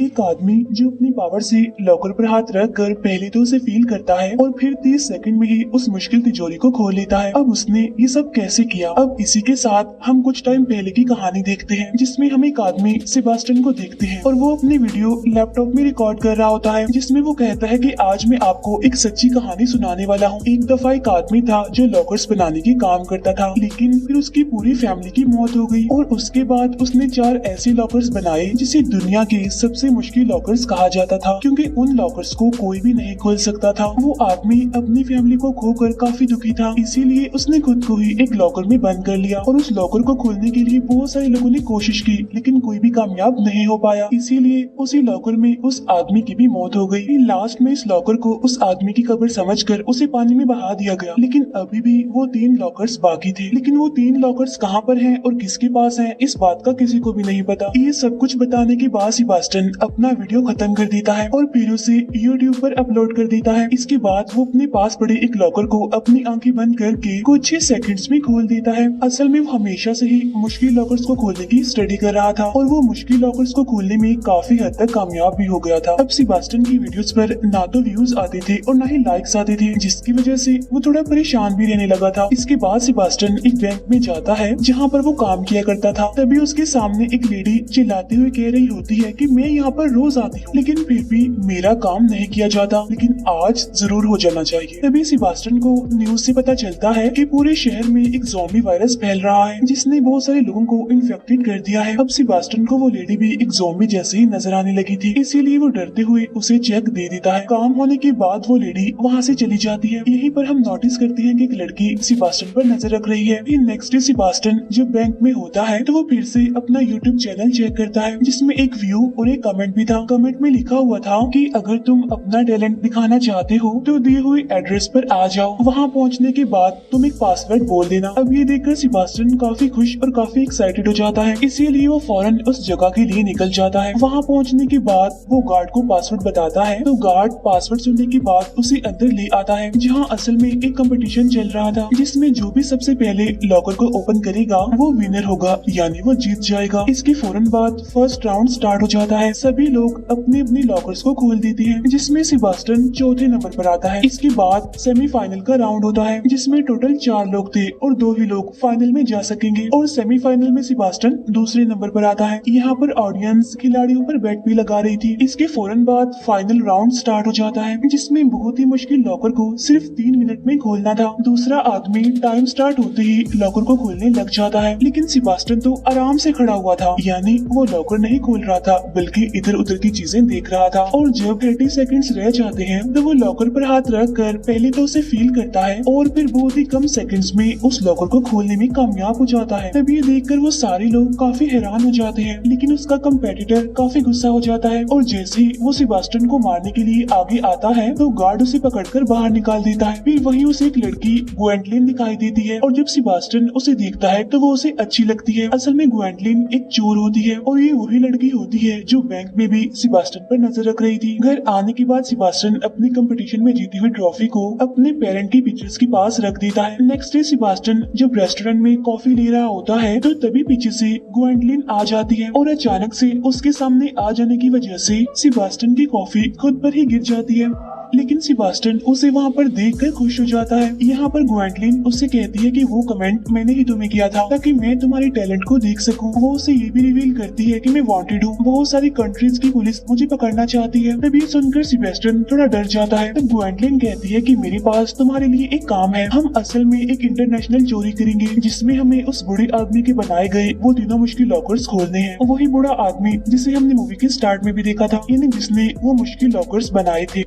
एक आदमी जो अपनी पावर से लॉकर पर हाथ रख कर पहले तो उसे फील करता है और फिर 30 सेकंड में ही उस मुश्किल तिजोरी को खोल लेता है। अब उसने ये सब कैसे किया? अब इसी के साथ हम कुछ टाइम पहले की कहानी देखते हैं, जिसमें हम एक आदमी सेबास्टियन को देखते हैं और वो अपनी वीडियो लैपटॉप में रिकॉर्ड कर रहा होता है, जिसमें वो कहता है कि आज मैं आपको एक सच्ची कहानी सुनाने वाला हूँ। एक दफा एक आदमी था जो लॉकर्स बनाने की काम करता था, लेकिन फिर उसकी पूरी फैमिली की मौत हो गई और उसके बाद उसने 4 ऐसे लॉकर्स बनाए जिसे दुनिया के सबसे मुश्किल लॉकर्स कहा जाता था, क्योंकि उन लॉकर्स को कोई भी नहीं खोल सकता था। वो आदमी अपनी फैमिली को खोकर काफी दुखी था, इसीलिए उसने खुद को ही एक लॉकर में बंद कर लिया और उस लॉकर को खोलने के लिए बहुत सारे लोगों ने कोशिश की, लेकिन कोई भी कामयाब नहीं हो पाया। इसीलिए उसी लॉकर में उस आदमी की भी मौत हो गई। लास्ट में इस लॉकर को उस आदमी की कब्र समझकर उसे पानी में बहा दिया गया, लेकिन अभी भी वो 3 लॉकर्स बाकी थे। लेकिन वो 3 लॉकर्स कहाँ पर हैं और किसके पास हैं, इस बात का किसी को भी नहीं पता। ये सब कुछ बताने के बाद सेबास्टियन अपना वीडियो खत्म कर देता है और फिर उसे यूट्यूब पर अपलोड कर देता है। इसके बाद वो अपने पास पड़े एक लॉकर को अपनी आंखें बंद करके कुछ ही सेकंड्स में खोल देता है। असल में वो हमेशा से ही मुश्किल लॉकर्स को खोलने की स्टडी कर रहा था और वो मुश्किल लॉकर्स को खोलने में काफी हद तक कामयाब भी हो गया था। अब सेबास्टियन की वीडियोस पर ना तो व्यूज आते थे और ना ही लाइक्स आते थे, जिसकी वजह से वो थोड़ा परेशान भी रहने लगा था। इसके बाद सेबास्टियन एक बैंक में जाता है जहाँ पर वो काम किया करता था। तभी उसके सामने एक लेडी चिल्लाते हुए कह रही होती है कि मैं यहाँ पर रोज आती हूँ, लेकिन फिर भी मेरा काम नहीं किया जाता, लेकिन आज जरूर हो जाना चाहिए। तभी सेबास्टियन को न्यूज से पता चलता है कि पूरे शहर में एक ज़ॉम्बी वायरस फैल रहा है, जिसने बहुत सारे लोगों को इन्फेक्टेड कर दिया है। अब सेबास्टियन को वो लेडी भी एक ज़ॉम्बी जैसे ही नजर आने लगी थी, इसीलिए वो डरते हुए उसे चेक दे देता है। काम होने के बाद वो लेडी वहाँ से चली जाती है। यहीं पर हम नोटिस करते हैं कि एक लड़की सेबास्टियन पर नजर रख रही है। फिर नेक्स्ट डे सेबास्टियन जब बैंक में होता है तो वो फिर से अपना यूट्यूब चैनल चेक करता है, जिसमें एक व्यू और एक कमेंट भी था। कमेंट में लिखा हुआ था कि अगर तुम अपना टैलेंट दिखाना चाहते हो तो दिए हुए एड्रेस पर आ जाओ, वहाँ पहुँचने के बाद तुम एक पासवर्ड बोल देना। अब ये देखकर सेबास्टियन काफी खुश और काफी एक्साइटेड हो जाता है, इसीलिए वो फौरन उस जगह के लिए निकल जाता है। वहाँ पहुँचने के बाद वो गार्ड को पासवर्ड बताता है तो गार्ड पासवर्ड सुनने के बाद उसे अंदर ले आता है, जहाँ असल में एक कंपटीशन चल रहा था, जिसमें जो भी सबसे पहले लॉकर को ओपन करेगा वो विनर होगा, यानी वो जीत जाएगा। इसके फौरन बाद फर्स्ट राउंड स्टार्ट हो जाता है। सभी लोग अपने अपने लॉकर्स को खोल देते हैं, जिसमें सेबास्टियन चौथे नंबर पर आता है। इसके बाद सेमीफाइनल का राउंड होता है, जिसमें टोटल 4 लोग थे और 2 ही लोग फाइनल में जा सकेंगे और सेमीफाइनल में सेबास्टियन दूसरे नंबर पर आता है। यहाँ पर ऑडियंस खिलाड़ियों पर बेट भी लगा रही थी। इसके फौरन बाद फाइनल राउंड स्टार्ट हो जाता है, जिसमें बहुत ही मुश्किल लॉकर को सिर्फ 3 मिनट में खोलना था। दूसरा आदमी टाइम स्टार्ट होते ही लॉकर को खोलने लग जाता है, लेकिन सेबास्टियन तो आराम से खड़ा हुआ था, यानी वो लॉकर नहीं खोल रहा था बल्कि इधर उधर की चीजें देख रहा था। और जब 30 सेकंड्स रह जाते हैं तो वो लॉकर पर हाथ रख कर पहले तो उसे फील करता है और फिर बहुत ही कम सेकंड्स में उस लॉकर को खोलने में कामयाब हो जाता है। तब ये देखकर वो सारे लोग काफी हैरान हो जाते हैं, लेकिन उसका कंपेटिटर काफी गुस्सा हो जाता है और जैसे ही वो सेबास्टियन को मारने के लिए आगे आता है तो गार्ड उसे पकड़कर बाहर निकाल देता है। फिर वहीं उसे एक लड़की ग्वेंडलिन दिखाई देती है और जब सेबास्टियन उसे देखता है तो वो उसे अच्छी लगती है। असल में ग्वेंडलिन एक चोर होती है और ये वही लड़की होती है जो बैंक में भी सेबास्टियन पर नजर रख रही थी। घर आने के बाद सेबास्टियन अपने कंपटीशन में जीती हुई ट्रॉफी को अपने पेरेंट की पिक्चर्स के पास रख देता है। नेक्स्ट डे सेबास्टियन जब रेस्टोरेंट में कॉफी ले रहा होता है तो तभी पीछे से ग्वेंडलिन आ जाती है और अचानक से उसके सामने आ जाने की वजह से सेबास्टियन की कॉफी खुद पर ही गिर जाती है, लेकिन सेबास्टियन उसे वहाँ पर देखकर खुश हो जाता है। यहाँ पर ग्वेंडलिन उससे कहती है कि वो कमेंट मैंने ही तुम्हें किया था ताकि मैं तुम्हारे टैलेंट को देख सकूं। वो उसे ये भी रिवील करती है कि मैं वांटेड हूँ, बहुत सारी कंट्रीज की पुलिस मुझे पकड़ना चाहती है। तभी सुनकर सेबास्टियन थोड़ा डर जाता है। तब ग्वेंडलिन कहती है कि मेरे पास तुम्हारे लिए एक काम है। हम असल में एक इंटरनेशनल चोरी करेंगे, जिसमें हमें उस बूढ़े आदमी के बनाए गए वो तीनों मुश्किल लॉकर्स खोलने हैं। वही बूढ़ा आदमी जिसे हमने मूवी के स्टार्ट में भी देखा था, यानी जिसने वो मुश्किल लॉकर्स बनाए थे।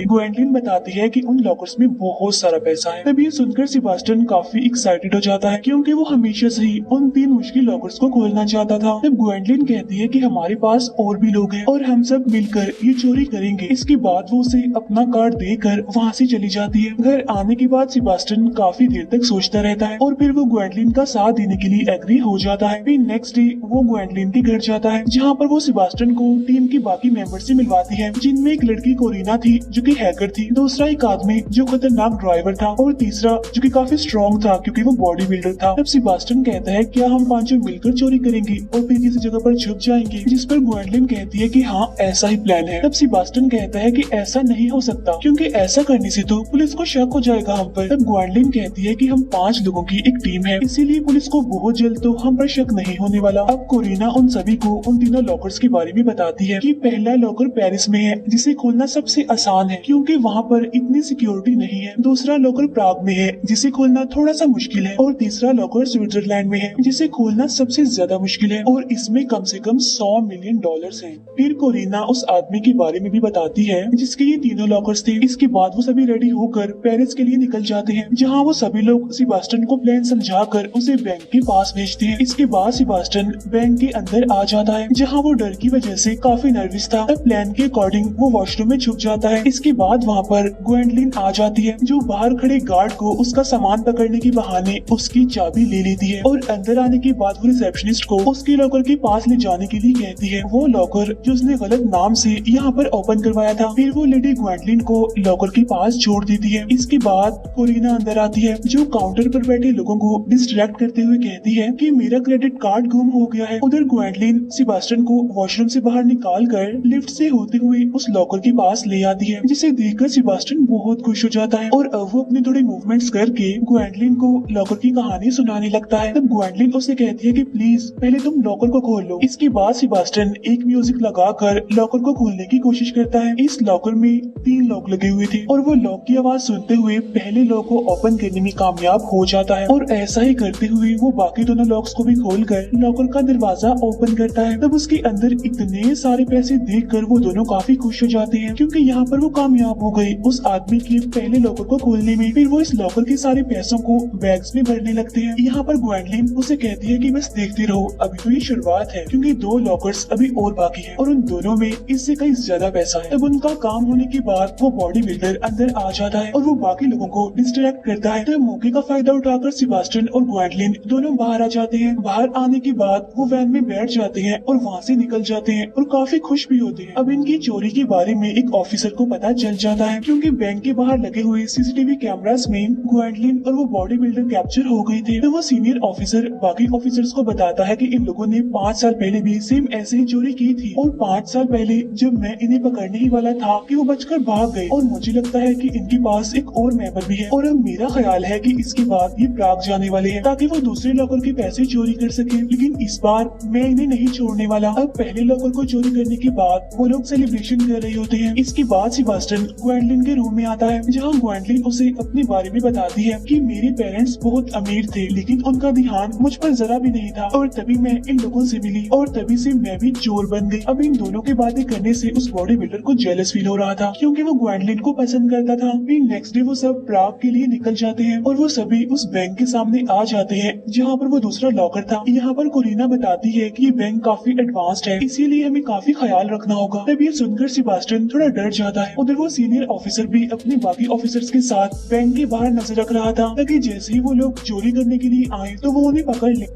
ग्वेंडलिन बताती है कि उन लॉकर्स में बहुत सारा पैसा है। तभी ये सुनकर सेबास्टियन काफी एक्साइटेड हो जाता है, क्योंकि वो हमेशा से ही उन 3 मुश्किल लॉकर्स को खोलना चाहता था। तब ग्वेंडलिन कहती है कि हमारे पास और भी लोग हैं और हम सब मिलकर ये चोरी करेंगे। इसके बाद वो उसे अपना कार्ड देकर वहाँ से चली जाती है। घर आने के बाद सेबास्टियन काफी देर तक सोचता रहता है और फिर वो ग्वेंडलिन का साथ देने के लिए एग्री हो जाता है। फिर नेक्स्ट डे वो ग्वेंडलिन के घर जाता है, जहाँ पर वो सेबास्टियन को टीम के बाकी मेंबर से मिलवाती है, जिनमें एक लड़की कोरिना थी जो कि हैकर थी, दूसरा एक आदमी जो खतरनाक ड्राइवर था और तीसरा जो कि काफी स्ट्रॉन्ग था क्योंकि वो बॉडी बिल्डर था। तब सेबास्टियन कहता है क्या हम पांचों मिलकर चोरी करेंगे और फिर किसी जगह पर छुप जाएंगे, जिस पर ग्वेंडलिन कहती है कि हाँ ऐसा ही प्लान है। तब सेबास्टियन कहता है कि ऐसा नहीं हो सकता क्योंकि ऐसा करने से तो पुलिस को शक हो जाएगा हम पर। तब ग्वेंडलिन कहती है कि हम 5 लोगों की एक टीम है, इसीलिए पुलिस को बहुत जल्द तो हम पर शक नहीं होने वाला। अब कोरिना उन सभी को उन तीनों लॉकर्स के बारे में बताती है कि पहला लॉकर पेरिस में है जिसे खोलना सबसे आसान है क्योंकि वहाँ पर इतनी सिक्योरिटी नहीं है, दूसरा लॉकर प्राग में है जिसे खोलना थोड़ा सा मुश्किल है और तीसरा लॉकर स्विट्जरलैंड में है जिसे खोलना सबसे ज्यादा मुश्किल है और इसमें कम से कम $100 मिलियन हैं। फिर कोरिना उस आदमी के बारे में भी बताती है जिसके ये तीनों लॉकर्स थे। इसके बाद वो सभी रेडी होकर पेरिस के लिए निकल जाते हैं जहाँ वो सभी लोग सेबास्टियन को प्लान समझाकर उसे बैंक के पास भेजते हैं। इसके बाद सेबास्टियन बैंक के अंदर आ जाता है जहाँ वो डर की वजह से काफी नर्वस था। तब प्लान के अकॉर्डिंग वो वॉशरूम में छुप जाता है। इसके बाद वहाँ पर ग्वेंडलिन आ जाती है जो बाहर खड़े गार्ड को उसका सामान पकड़ने के बहाने उसकी चाबी ले लेती है और अंदर आने के बाद वो रिसेप्शनिस्ट को उसके लॉकर के पास ले जाने के लिए कहती है, वो लॉकर जो उसने गलत नाम से यहाँ पर ओपन करवाया था। फिर वो लेडी ग्वेंडलिन को लॉकर के पास छोड़ देती है। इसके बाद कोरिना अंदर आती है जो काउंटर पर बैठे लोगों को डिस्ट्रैक्ट करते हुए कहती है कि मेरा क्रेडिट कार्ड गुम हो गया है। उधर ग्वेंडलिन सेबास्टियन को वॉशरूम से बाहर निकाल कर लिफ्ट से होते हुए उस लॉकर के पास ले आती है जिसे देखकर सेबास्टियन बहुत खुश हो जाता है और अब वो अपने थोड़े मूवमेंट्स करके ग्वेंडलिन को लॉकर की कहानी सुनाने लगता है। तब ग्वेंडलिन उसे कहती है कि प्लीज पहले तुम लॉकर को खोल लो। इसके बाद सेबास्टियन एक म्यूजिक लगाकर लॉकर को खोलने की कोशिश करता है। इस लॉकर में 3 लॉक लगे हुए थे और वो लॉक की आवाज सुनते हुए पहले लॉक को ओपन करने में कामयाब हो जाता है और ऐसा ही करते हुए वो बाकी दोनों लॉक्स को भी खोलकर लॉकर का दरवाजा ओपन करता है। तब उसके अंदर इतने सारे पैसे देखकर वो दोनों काफी खुश हो जाते हैं क्योंकि यहाँ पर वो कामयाब हो गए उस आदमी के पहले लॉकर को खोलने में। फिर वो इस लॉकर के सारे पैसों को बैग्स में भरने लगते हैं। यहाँ पर ग्वेंडलिन उसे कहती है कि बस देखते रहो, अभी तो ये शुरुआत है क्योंकि 2 लॉकर्स अभी और बाकी है और उन दोनों में इससे कहीं ज्यादा पैसा है। तब उनका काम होने के बाद वो बॉडी बिल्डर अंदर आ जाता है और वो बाकी लोगों को डिस्ट्रैक्ट करता है। तब मौके का फायदा उठाकर सेबास्टियन और ग्वेंडलिन दोनों बाहर आ जाते हैं। बाहर आने के बाद वो वैन में बैठ जाते हैं और वहाँ से निकल जाते हैं और काफी खुश भी होते हैं। अब इनकी चोरी के बारे में एक ऑफिसर को पता चल जाता है क्योंकि बैंक के बाहर लगे हुए सीसीटीवी कैमरास में ग्वेंडलिन और वो बॉडी बिल्डर कैप्चर हो गए थे। तो वो सीनियर ऑफिसर बाकी ऑफिसर्स को बताता है कि इन लोगों ने 5 साल पहले भी सेम ऐसे ही चोरी की थी और 5 साल पहले जब मैं इन्हें पकड़ने ही वाला था कि वो बचकर भाग गए और मुझे लगता है कि इनके पास एक और मेंबर भी है और अब मेरा ख्याल है कि इसके बाद ये प्राग जाने वाले हैं ताकि वो दूसरे लॉकर के पैसे चोरी कर सके, लेकिन इस बार मैं इन्हें नहीं छोड़ने वाला। अब पहले लॉकर को चोरी करने के बाद वो लोग सेलिब्रेशन कर रहे होते हैं। इसके बाद सेबास्टियन ग्वेंडलिन के रूम में आता है जहाँ ग्वेंडलिन उसे अपने बारे में बताती है कि मेरे पेरेंट्स बहुत अमीर थे लेकिन उनका ध्यान मुझ पर जरा भी नहीं था और तभी मैं इन लोगों से मिली और तभी से मैं भी चोर बन गई। अब इन दोनों के बातें करने से उस बॉडी बिल्डर को जेलस फील हो रहा था क्योंकि वो ग्वेंडलिन को पसंद करता था। फिर नेक्स्ट डे वो सब प्राग के लिए निकल जाते हैं और वो सभी उस बैंक के सामने आ जाते हैं जहाँ पर वो दूसरा लॉकर था। यहाँ पर कोरिना बताती है कि ये बैंक काफी एडवांस्ड है इसीलिए हमें काफी ख्याल रखना होगा। तब ये सुनकर सेबास्टियन थोड़ा डर जाता है। उधर वो सीनियर ऑफिसर भी अपने बाकी ऑफिसर्स के साथ बैंक के बाहर नजर रख रहा था ताकि जैसे ही वो लोग चोरी करने के लिए आए तो वो उन्हें पकड़ ले।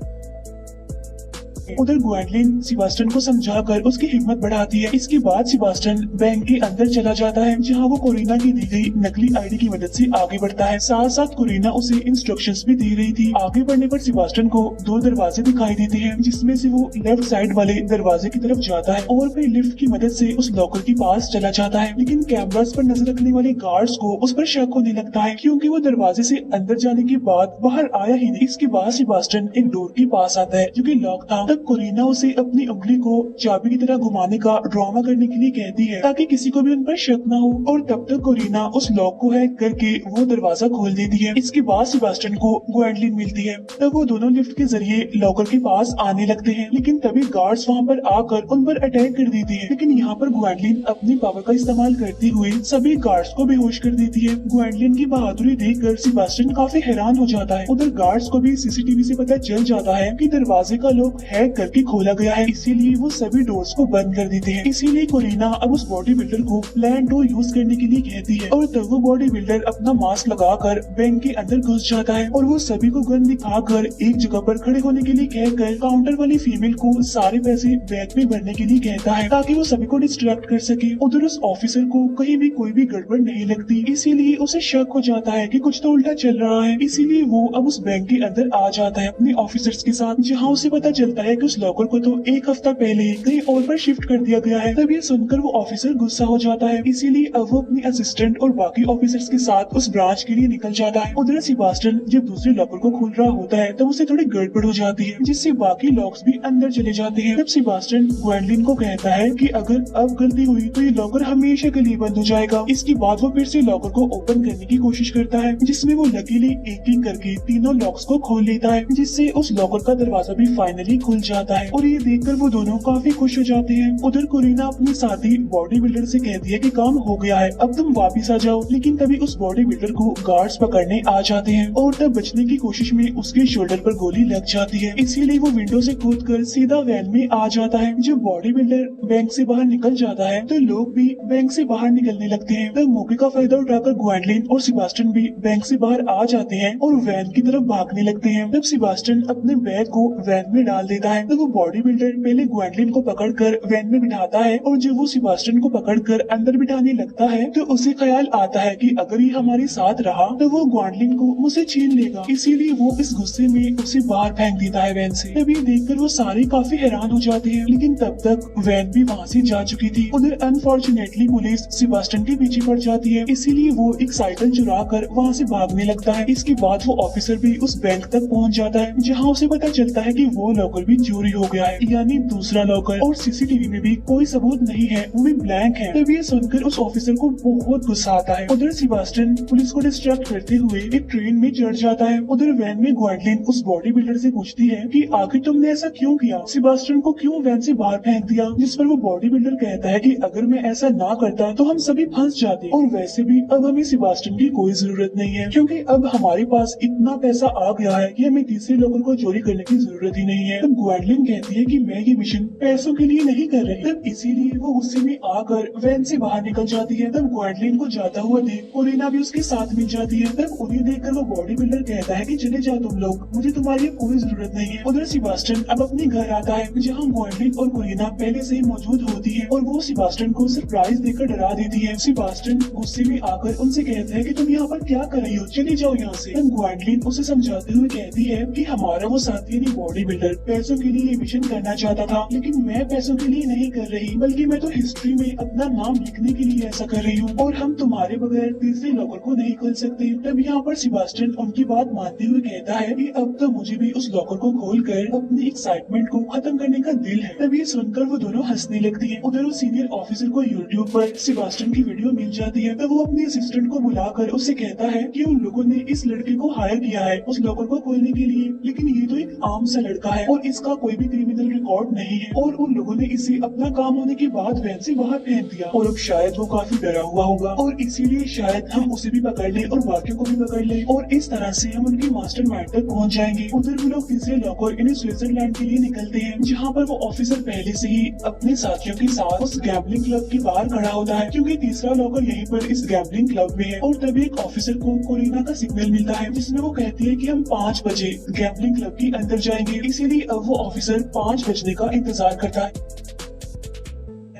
उधर ग्वेंडलिन सेबास्टियन को समझाकर उसकी हिम्मत बढ़ाती है। इसके बाद सेबास्टियन बैंक के अंदर चला जाता है जहाँ वो कोरिना की दी गई नकली आईडी की मदद से आगे बढ़ता है। साथ साथ कोरिना उसे इंस्ट्रक्शंस भी दे रही थी। आगे बढ़ने पर सेबास्टियन को 2 दरवाजे दिखाई देते हैं जिसमें से वो लेफ्ट साइड वाले दरवाजे की तरफ जाता है और फिर लिफ्ट की मदद से उस लॉकर के पास चला जाता है। लेकिन कैमरास पर नजर रखने वाले गार्ड्स को उस पर शक होने लगता है क्योंकि वो दरवाजे से अंदर जाने के बाद बाहर आया ही नहीं। इसके बाद सेबास्टियन एक डोर के पास आता है जो कि लॉक था। तब कोरिना उसे अपनी उंगली को चाबी की तरह घुमाने का ड्रामा करने के लिए कहती है ताकि किसी को भी उन पर शक न हो और तब तक कोरिना उस लॉक को हैक करके वो दरवाजा खोल देती है। इसके बाद सेबास्टियन को ग्वेंडलिन मिलती है। तब वो दोनों लिफ्ट के जरिए लॉकर के पास आने लगते हैं लेकिन तभी गार्ड्स वहाँ पर आकर उन पर अटैक कर देती है। लेकिन यहाँ पर ग्वेंडलिन अपनी पावर का इस्तेमाल करते हुए सभी गार्ड्स को बेहोश कर देती है। ग्वेंडलिन की बहादुरी देखकर सेबास्टियन काफी हैरान हो जाता है। उधर गार्ड्स को भी सीसीटीवी से पता चल जाता है कि दरवाजे का लॉक है हैक करके खोला गया है, इसीलिए वो सभी डोर्स को बंद कर देते हैं। इसीलिए कोरिना अब उस बॉडी बिल्डर को प्लान टू यूज करने के लिए कहती है और तब वो बॉडी बिल्डर अपना मास्क लगाकर बैंक के अंदर घुस जाता है और वो सभी को गन दिखाकर एक जगह पर खड़े होने के लिए कहकर काउंटर वाली फीमेल को सारे पैसे बैग में भरने के लिए कहता है ताकि वो सभी को डिस्ट्रैक्ट कर सके। उधर उस ऑफिसर को कहीं भी कोई भी गड़बड़ नहीं लगती, इसीलिए उसे शक हो जाता है कि कुछ तो उल्टा चल रहा है। इसीलिए वो अब उस बैंक के अंदर आ जाता है अपने ऑफिसर्स के साथ, जहाँ उसे पता चलता है कि उस लॉकर को तो एक हफ्ता पहले ही कहीं और पर शिफ्ट कर दिया गया है। तब ये सुनकर वो ऑफिसर गुस्सा हो जाता है, इसीलिए अब वो अपनी असिस्टेंट और बाकी ऑफिसर्स के साथ उस ब्रांच के लिए निकल जाता है। उधर सेबास्टियन जब दूसरे लॉकर को खोल रहा होता है तब उसे थोड़ी गड़बड़ हो जाती है, जिससे बाकी लॉक्स भी अंदर चले जाते हैं। तब सेबास्टियन ग्वेंडलिन को कहता है कि अगर अब गलती हुई तो ये लॉकर हमेशा के लिए बंद हो जाएगा। इसके बाद वो फिर से लॉकर को ओपन करने की कोशिश करता है, जिसमें वो लकीली एक करके तीनों लॉक्स को खोल लेता है, जिससे उस लॉकर का दरवाजा भी फाइनली खुल जाता है और ये देखकर वो दोनों काफी खुश हो जाते हैं। उधर कोरिना अपने साथी बॉडी बिल्डर से कहती है कि काम हो गया है, अब तुम वापिस आ जाओ। लेकिन तभी उस बॉडी बिल्डर को गार्ड्स पकड़ने आ जाते हैं और तब बचने की कोशिश में उसके शोल्डर पर गोली लग जाती है, इसीलिए वो विंडो से कूदकर सीधा वैन में आ जाता है। जब बॉडी बिल्डर बैंक से बाहर निकल जाता है तो लोग भी बैंक से बाहर निकलने लगते हैं। तब मौके का फायदा उठाकर ग्वेंडलिन और सेबास्टियन भी बैंक से बाहर आ जाते हैं और वैन की तरफ भागने लगते हैं। तब सेबास्टियन अपने बैग को वैन में डाल देता है। तब वो बॉडी बिल्डर पहले ग्वेंडलिन को पकड़कर वैन में बिठाता है और जब वो सेबास्टियन को पकड़कर अंदर बिठाने लगता है तो उसे ख्याल आता है कि अगर ये हमारे साथ रहा तो वो ग्वेंडलिन को मुझसे छीन लेगा, इसीलिए वो इस गुस्से में उसे बाहर फेंक देता है वैन से। तभी देखकर वो सारे काफी हैरान हो जाते हैं, लेकिन तब तक वैन भी वहाँ से जा चुकी थी। उधर अनफॉर्चुनेटली पुलिस सेबास्टियन के पीछे पड़ जाती है, इसीलिए वो एक साइकिल चुरा कर वहाँ से भागने लगता है। इसके बाद वो ऑफिसर भी उस बैंक तक पहुँच जाता है, जहाँ उसे पता चलता है कि वो लॉकर भी चोरी हो गया है, यानी दूसरा लॉकर, और सीसीटीवी में भी कोई सबूत नहीं है, वो भी ब्लैंक है। तब ये सुनकर उस ऑफिसर को बहुत गुस्सा आता है। उधर सेबास्टियन पुलिस को डिस्ट्रैक्ट करते हुए एक ट्रेन में चढ़ जाता है। उधर वैन में ग्वेंडलिन उस बॉडी बिल्डर से पूछती है कि आखिर तुमने ऐसा क्यों किया, सेबास्टियन को क्यों वैन से बाहर फेंक दिया, जिस पर वो बॉडी बिल्डर कहता है कि अगर मैं ऐसा ना करता तो हम सभी फंस जाते, और वैसे भी अब हमें सेबास्टियन की कोई जरूरत नहीं है, क्योंकि अब हमारे पास इतना पैसा आ गया है कि हमें तीसरे लोगों को चोरी करने की जरूरत ही नहीं है। तब ग्वेंडलिन कहती है कि मैं ये मिशन पैसों के लिए नहीं कर रही, तब इसीलिए वो गुस्से में आकर वैन से बाहर निकल जाती है। तब ग्वेंडलिन को जाता हुआ देख कोरिना भी उसके साथ मिल जाती है। तब उन्हें देखकर वो बॉडी बिल्डर कहता है कि चले जाओ तुम लोग, मुझे तुम्हारी कोई जरूरत नहीं है। उधर सेबास्टियन अब अपने घर आता है, जहाँ ग्वेंडलिन और कोरिना पहले से ही मौजूद होती है और वो सेबास्टियन को सरप्राइज देकर डरा देती है। सेबास्टियन गुस्से में आकर उनसे कहता है कि तुम यहाँ पर क्या कर रही हो, चली जाओ यहाँ से। तब ग्वेंडलिन उसे समझाते हुए कहती है कि हमारा वो साथी यानी बॉडी बिल्डर पैसों के लिए ये मिशन करना चाहता था, लेकिन मैं पैसों के लिए नहीं कर रही, बल्कि मैं तो हिस्ट्री में अपना नाम लिखने के लिए ऐसा कर रही हूँ, और हम तुम्हारे बगैर तीसरे लॉकर को नहीं खोल सकते। तब यहाँ पर सेबास्टियन उनकी बात मानते हुए कहता है कि अब तो मुझे भी उस लॉकर को खोलकर अपनी एक्साइटमेंट को खत्म करने का दिल है। तब ये सुनकर वो दोनों हंसने लगती है। उधर उस सीनियर ऑफिसर को यूट्यूब पर सेबास्टियन की वीडियो मिल जाती है। तब वो अपने असिस्टेंट को बुलाकर उससे कहता है कि उन लोगों ने इस लड़के को हायर किया है उस लॉकर को खोलने के लिए, लेकिन ये तो एक आम सा लड़का है और इसका कोई भी क्रिमिनल रिकॉर्ड नहीं है, और उन लोगों ने इसे अपना काम होने के बाद वैन से बाहर फेंक दिया, और अब शायद वो काफी डरा हुआ होगा और इसीलिए शायद हम उसे भी पकड़ ले और बाकियों को भी पकड़ ले, और इस तरह से हम उनके मास्टरमाइंड तक पहुंच जाएंगे। उधर वो लोग तीसरे लॉकर यानी स्विट्जरलैंड के लिए निकलते हैं, जहाँ पर वो ऑफिसर पहले से ही अपने साथियों के साथ उस गैम्बलिंग क्लब के बाहर खड़ा होता है, क्योंकि तीसरा लॉकर यहीं पर इस गैम्बलिंग क्लब में है। और तभी एक ऑफिसर को कोरिना का सिग्नल मिलता है, जिसमें वो कहती है कि हम 5 बजे गैम्बलिंग क्लब के अंदर जाएंगे, इसीलिए अब वो ऑफिसर 5 बजने का इंतजार करता है।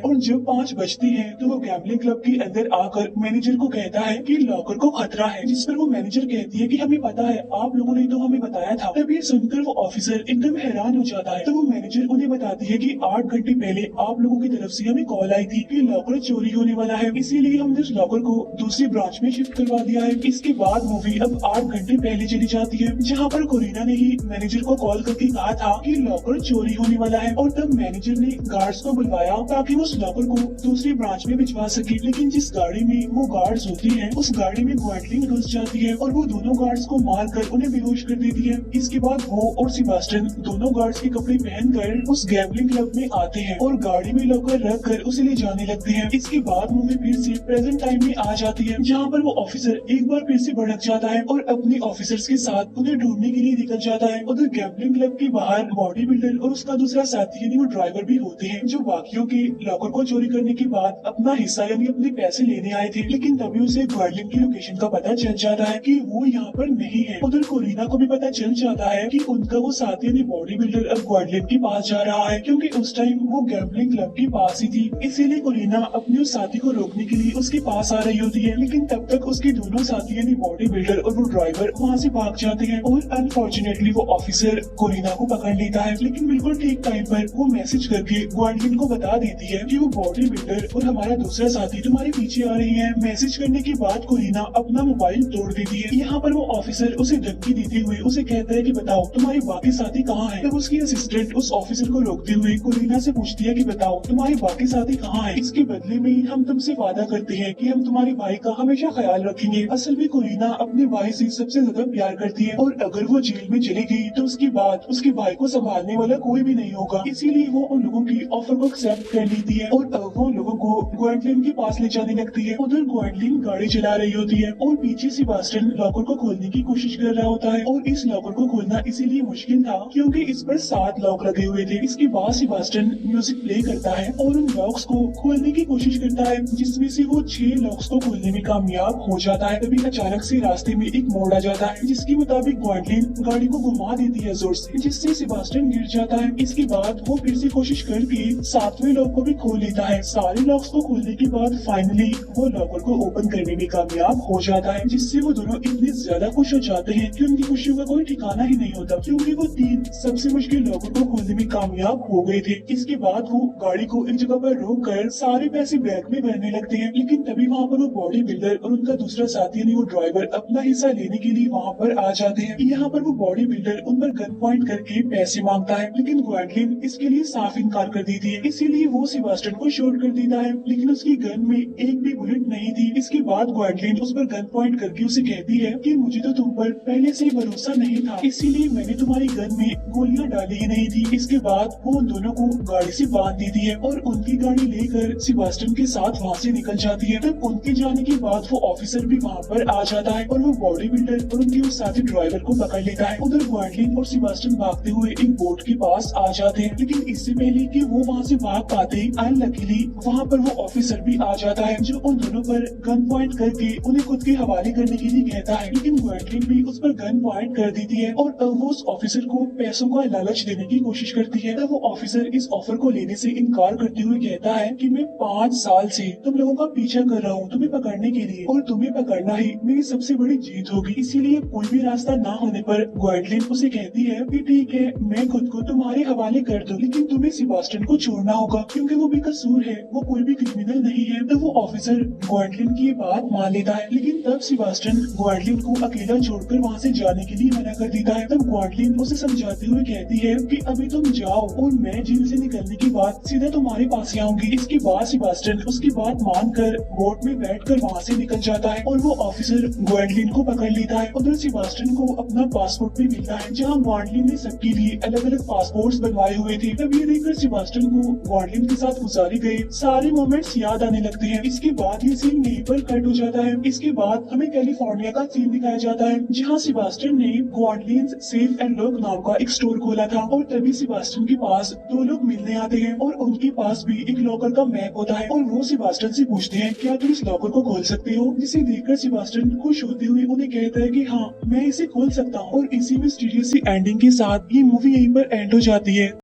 और जब 5 बजती है तो वो गैम्बलिंग क्लब के अंदर आकर मैनेजर को कहता है कि लॉकर को खतरा है, जिस पर वो मैनेजर कहती है कि हमें पता है, आप लोगों ने तो हमें बताया था। तब ये सुनकर वो ऑफिसर एकदम हैरान हो जाता है। तो वो मैनेजर उन्हें बताती है कि 8 घंटे पहले आप लोगों की तरफ से हमें कॉल आई थी कि लॉकर चोरी होने वाला है, इसीलिए हमने उस लॉकर को दूसरी ब्रांच में शिफ्ट करवा दिया है। इसके बाद मूवी अब 8 घंटे पहले चली जाती है, जहाँ पर कोरिना ने ही मैनेजर को कॉल करके कहा था कि लॉकर चोरी होने वाला है, और तब मैनेजर ने गार्ड्स को बुलवाया ताकि वो उस लॉकर को दूसरी ब्रांच में भिजवा सके। लेकिन जिस गाड़ी में वो गार्ड्स होती हैं, उस गाड़ी में ग्वेंडलिन घुस जाती है और वो दोनों गार्ड्स को मारकर उन्हें बेहोश कर देती है। इसके बाद वो और सेबास्टियन दोनों गार्ड्स के कपड़े पहनकर उस गैम्बलिंग क्लब में आते हैं और गाड़ी में लॉकर रख कर उसे ले जाने लगते हैं। इसके बाद मूवी फिर से प्रेजेंट टाइम में आ जाती है, जहाँ पर वो ऑफिसर एक बार फिर से भड़क जाता है और अपने ऑफिसर्स के साथ उन्हें ढूंढने के लिए निकल जाता है। उधर गैम्बलिंग क्लब के बाहर बॉडी बिल्डर और उसका दूसरा साथी यानी वो ड्राइवर भी होते हैं, जो बाकियों के लॉकर को चोरी करने के बाद अपना हिस्सा यानी अपने पैसे लेने आए थे। लेकिन तभी उसे ग्वेंडलिन की लोकेशन का पता चल जाता है कि वो यहाँ पर नहीं है। उधर कोरिना को भी पता चल जाता है कि उनका वो साथी यानी बॉडी बिल्डर अब ग्वेंडलिन के पास जा रहा है, क्योंकि उस टाइम वो गैम्बलिंग क्लब के पास ही थी। इसीलिए कोरिना अपने उस साथी को रोकने के लिए उसके पास आ रही होती है। लेकिन तब तक उसके दोनों साथी यानी बॉडी बिल्डर और वो ड्राइवर वहाँ से भाग जाते हैं और अनफॉर्चुनेटली वो ऑफिसर कोरिना को पकड़ लेता है। लेकिन बिल्कुल ठीक टाइम पर वो मैसेज करके ग्वेंडलिन को बता देती है कि वो बॉडी बिल्डर और हमारा दूसरा साथी तुम्हारे पीछे आ रही है। मैसेज करने के बाद कोरिना अपना मोबाइल तोड़ देती है। यहाँ पर वो ऑफिसर उसे धमकी देते हुए उसे कहता है कि बताओ तुम्हारे बाकी साथी कहाँ हैं। तब उसकी असिस्टेंट उस ऑफिसर को रोकते हुए कोरिना से पूछती है कि बताओ तुम्हारे बाकी साथी कहाँ हैं। इसके बदले में हम तुमसे वादा करते हैं कि हम तुम्हारे भाई का हमेशा ख्याल रखेंगे। असल में कोरिना अपने भाई से सबसे ज्यादा प्यार करती है और अगर वो जेल में चली गई तो उसके बाद उसके भाई को संभालने वाला कोई भी नहीं होगा। इसीलिए वो उन लोगों की ऑफर को एक्सेप्ट कर लेती है और अब वो लोगों को ग्वेंडलिन के पास ले जाने लगती है। उधर ग्वेंडलिन गाड़ी चला रही होती है और पीछे सेबास्टियन लॉकर को खोलने की कोशिश कर रहा होता है। और इस लॉकर को खोलना इसीलिए मुश्किल था क्योंकि इस पर 7 लॉक लगे हुए थे। इसके बाद सेबास्टियन म्यूजिक प्ले करता है और उन लॉक्स को खोलने की कोशिश करता है, जिसमें से वो 6 लॉक्स को खोलने में कामयाब हो जाता है। तभी अचानक से रास्ते में एक मोड़ आ जाता है, जिसके मुताबिक ग्वेंडलिन गाड़ी को घुमा देती है जोर से, जिससे सेबास्टियन गिर जाता है। इसके बाद वो फिर से कोशिश करके 7वें लॉक को भी खोल लेता है। सारे लॉक्स को खोलने के बाद फाइनली वो लॉकर को ओपन करने में कामयाब हो जाता है, जिससे वो दोनों इतने ज्यादा खुश हो जाते हैं कि उनकी खुशियों का कोई ठिकाना ही नहीं होता, क्योंकि वो 3 सबसे मुश्किल लॉकर को खोलने में कामयाब हो गए थे। इसके बाद वो गाड़ी को एक जगह पर रोक कर सारे पैसे बैग में भरने लगते हैं। लेकिन तभी वहाँ पर वो बॉडी बिल्डर और उनका दूसरा साथी यानी वो ड्राइवर अपना हिस्सा लेने के लिए वहाँ पर आ जाते हैं। यहाँ पर वो बॉडी बिल्डर उन पर गन पॉइंट करके पैसे मांगता है, लेकिन ग्वेंडलिन इसके लिए साफ इनकार कर देती है। इसीलिए वो सेबास्टियन को शूट कर देता है, लेकिन उसकी गन में एक भी बुलेट नहीं थी। इसके बाद ग्वेंडलिन उस पर गन पॉइंट करके उसे कहती है कि मुझे तो तुम पर पहले से ही भरोसा नहीं था, इसीलिए मैंने तुम्हारी गन में गोलियां डाली ही नहीं थी। इसके बाद वो उन दोनों को गाड़ी से बांध देती है और उनकी गाड़ी लेकर सेबास्टियन के साथ वहाँ से निकल जाती है। तब उनके जाने के बाद वो ऑफिसर भी वहाँ पर आ जाता है और वो बॉडी बिल्डर और उनके उस साथी ड्राइवर को पकड़ लेता है। उधर ग्वेंडलिन और सेबास्टियन भागते हुए एक बोट के पास आ जाते हैं, लेकिन इससे पहले कि वो वहाँ से भाग पाते अनलकीली वहाँ पर वो ऑफिसर भी आ जाता है, जो उन दोनों पर गन पॉइंट करके उन्हें खुद के हवाले करने के लिए कहता है। लेकिन ग्वेंडलिन भी उस पर गन पॉइंट कर देती है और अब वो उस ऑफिसर को पैसों का लालच देने की कोशिश करती है। तब वो ऑफिसर इस ऑफर को लेने से इनकार करते हुए कहता है कि मैं 5 साल से तुम लोगों का पीछा कर रहा हूँ तुम्हें पकड़ने के लिए, और तुम्हें पकड़ना ही मेरी सबसे बड़ी जीत होगी। इसीलिए कोई भी रास्ता ना होने पर ग्वेंडलिन उसे कहती है कि ठीक है मैं खुद को तुम्हारे हवाले कर दूं, लेकिन तुम्हें सेबास्टियन को छोड़ना होगा क्योंकि वो बेकसूर है, वो कोई भी क्रिमिनल नहीं है। तो वो ऑफिसर ग्वेंडलिन की ये बात मान लेता है, लेकिन तब सेबास्टियन ग्वेंडलिन को अकेला छोड़कर वहाँ से जाने के लिए मना कर देता है। तब ग्वेंडलिन उसे समझाते हुए कहती है कि अभी तुम जाओ और मैं जेल से निकलने के बाद सीधा तुम्हारे पास ही आऊंगी। इसके बाद सेबास्टियन उसकी बात मानकर बोट में बैठकर वहाँ से निकल जाता है और वो ऑफिसर ग्वेंडलिन को पकड़ लेता है। उधर सेबास्टियन को अपना पासपोर्ट भी मिलता है, जहाँ ग्वेंडलिन ने सबके लिए अलग अलग पासपोर्ट बनवाए हुए थे। तब ये देखकर सेबास्टियन को ग्वेंडलिन के साथ गुजारे गए सारे मोमेंट्स याद आने लगते हैं। इसके बाद ये सीन यहीं पर कट हो जाता है। इसके बाद हमें कैलिफोर्निया का सीन दिखाया जाता है, जहाँ सेबास्टियन ने ग्वेंडलिन सेफ एंड लॉक नाम का एक स्टोर खोला था और तभी सेबास्टियन के पास 2 लोग मिलने आते हैं और उनके पास भी एक लॉकर का मैप होता है और वो सेबास्टियन से पूछते हैं क्या तुम इस लॉकर को खोल सकते हो, जिसे देखकर सेबास्टियन खुश होते हुए उन्हें कहता है कि हाँ मैं इसे खोल सकता हूँ। और इसी मिस्टीरियस सी एंडिंग के साथ ये मूवी यहीं पर एंड हो जाती है।